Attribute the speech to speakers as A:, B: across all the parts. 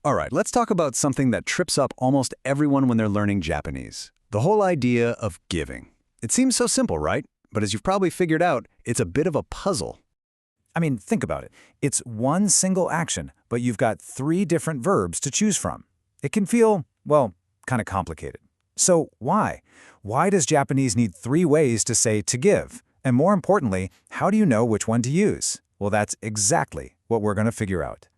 A: All right, let's talk about something that trips up almost everyone when they're learning Japanese. The whole idea of giving. It seems so simple, right? But as you've probably figured out, it's a bit of a puzzle.
B: I mean, think about it. It's one single action, but you've got 3 different verbs to choose from. It can feel, well, kind of complicated. So why? Why does Japanese need 3 ways to say to give? And more importantly, how do you know which one to use? Well, that's exactly what we're going to figure out.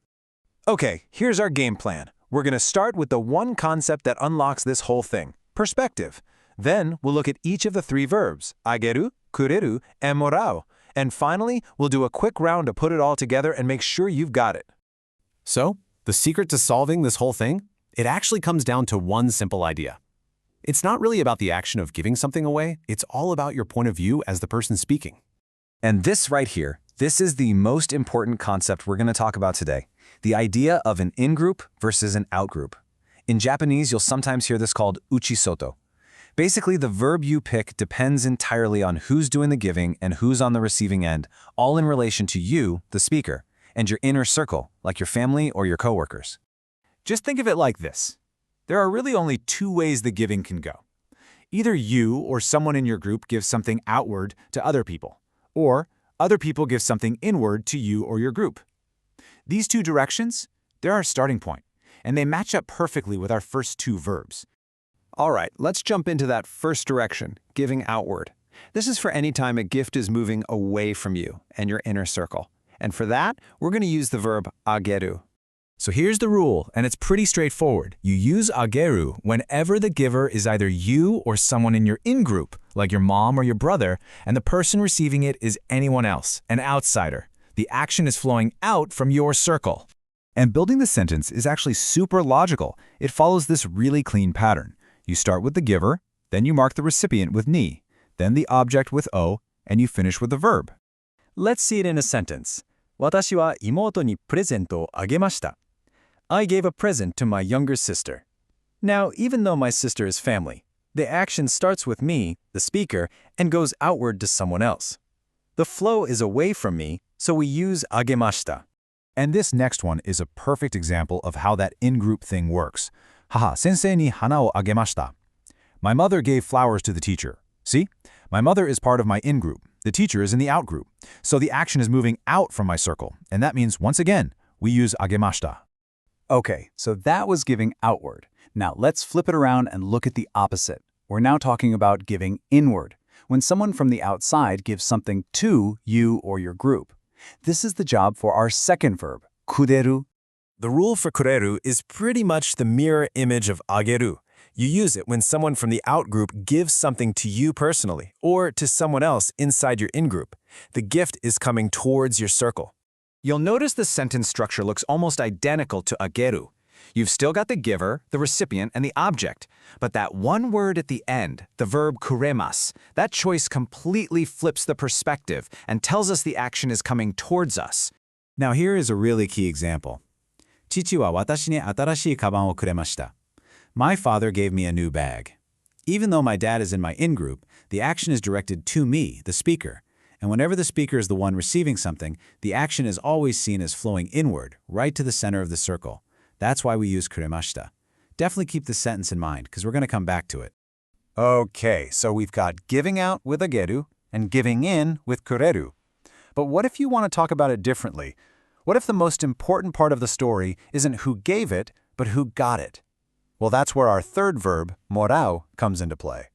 C: Okay, here's our game plan. We're going to start with the one concept that unlocks this whole thing, perspective. Then we'll look at each of the 3 verbs, ageru, kureru, and morau. And finally, we'll do a quick round to put it all together and make sure you've got it.
D: So, the secret to solving this whole thing? It actually comes down to one simple idea. It's not really about the action of giving something away, it's all about your point of view as the person speaking.
A: And this right here, this is the most important concept we're going to talk about today. The idea of an in-group versus an out-group. In Japanese, you'll sometimes hear this called uchi, soto. Basically, the verb you pick depends entirely on who's doing the giving and who's on the receiving end, all in relation to you, the speaker, and your inner circle, like your family or your coworkers.
B: Just think of it like this. There are really only 2 ways the giving can go. Either you or someone in your group gives something outward to other people, or other people give something inward to you or your group. These 2 directions, they're our starting point, and they match up perfectly with our first 2 verbs.
A: All right, let's jump into that first direction, giving outward. This is for any time a gift is moving away from you and your inner circle. And for that, we're going to use the verb ageru.
B: So here's the rule, and it's pretty straightforward. You use ageru whenever the giver is either you or someone in your in-group, like your mom or your brother, and the person receiving it is anyone else, an outsider. The action is flowing out from your circle. And building the sentence is actually super logical. It follows this really clean pattern. You start with the giver, then you mark the recipient with ni, then the object with o, and you finish with the verb.
A: Let's see it in a sentence. 私は妹にプレゼントをあげました. I gave a present to my younger sister. Now, even though my sister is family, the action starts with me, the speaker, and goes outward to someone else. The flow is away from me, so we use agemashita.
B: And this next one is a perfect example of how that in-group thing works. Haha, sensei ni hana o agemashita. My mother gave flowers to the teacher. See? My mother is part of my in-group. The teacher is in the out-group. So the action is moving out from my circle. And that means, once again, we use agemashita.
A: Okay, so that was giving outward. Now let's flip it around and look at the opposite. We're now talking about giving inward, when someone from the outside gives something to you or your group. This is the job for our second verb, kureru.
C: The rule for kureru is pretty much the mirror image of ageru. You use it when someone from the out-group gives something to you personally, or to someone else inside your in-group. The gift is coming towards your circle.
A: You'll notice the sentence structure looks almost identical to ageru. You've still got the giver, the recipient, and the object. But that one word at the end, the verb kuremasu, that choice completely flips the perspective and tells us the action is coming towards us.
B: Now here is a really key example. 父は私に新しいカバンをくれました. My father gave me a new bag. Even though my dad is in my in-group, the action is directed to me, the speaker. And whenever the speaker is the one receiving something, the action is always seen as flowing inward, right to the center of the circle. That's why we use kuremashita. Definitely keep this sentence in mind, because we're going to come back to it. Okay, so we've got giving out with ageru and giving in with kureru. But what if you want to talk about it differently? What if the most important part of the story isn't who gave it, but who got it? Well, that's where our third verb, morau, comes into play.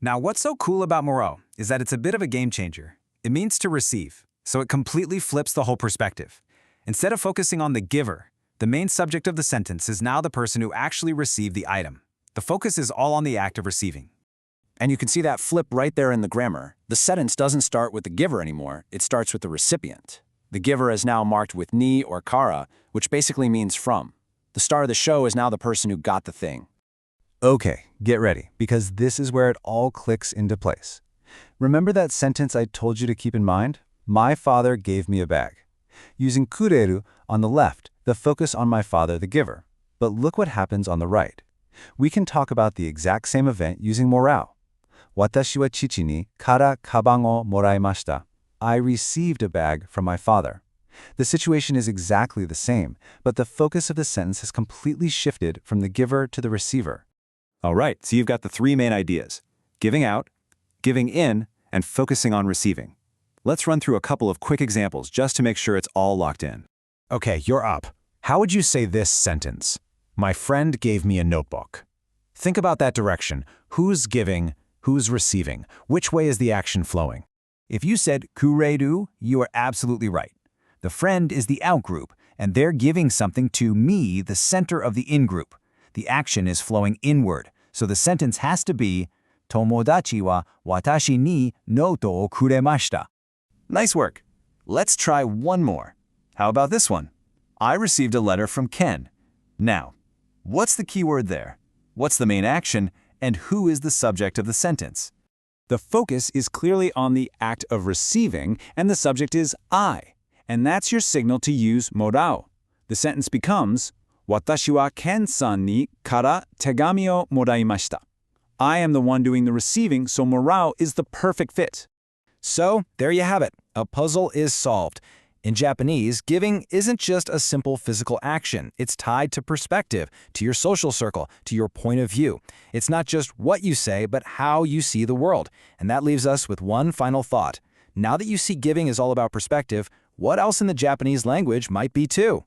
B: Now, what's so cool about morau is that it's a bit of a game changer. It means to receive, so it completely flips the whole perspective. Instead of focusing on the giver, the main subject of the sentence is now the person who actually received the item. The focus is all on the act of receiving.
A: And you can see that flip right there in the grammar. The sentence doesn't start with the giver anymore, it starts with the recipient. The giver is now marked with ni or kara, which basically means from. The star of the show is now the person who got the thing.
B: Okay, get ready, because this is where it all clicks into place. Remember that sentence I told you to keep in mind? My father gave me a bag. Using kureru on the left, the focus on my father, the giver. But look what happens on the right. We can talk about the exact same event using morau. Watashi wa chichi ni kara kaban o moraimashita. I received a bag from my father.
C: The situation is exactly the same, but the focus of the sentence has completely shifted from the giver to the receiver.
A: All right, so you've got the three main ideas: giving out, giving in, and focusing on receiving. Let's run through a couple of quick examples just to make sure it's all locked in.
B: Okay, you're up. How would you say this sentence? My friend gave me a notebook. Think about that direction. Who's giving? Who's receiving? Which way is the action flowing?
A: If you said kureru, you are absolutely right. The friend is the out group, and they're giving something to me, the center of the in group. The action is flowing inward, so the sentence has to be Tomodachi wa watashi ni noto o kuremashita. Nice work. Let's try one more. How about this one? I received a letter from Ken. Now, what's the key word there? What's the main action, and who is the subject of the sentence?
C: The focus is clearly on the act of receiving, and the subject is I. And that's your signal to use morau. The sentence becomes, Watashi wa Ken-san ni kara tegami o moraimashita. I am the one doing the receiving, so morau is the perfect fit.
B: So, there you have it. A puzzle is solved. In Japanese, giving isn't just a simple physical action. It's tied to perspective, to your social circle, to your point of view. It's not just what you say, but how you see the world. And that leaves us with one final thought. Now that you see giving is all about perspective, what else in the Japanese language might be too?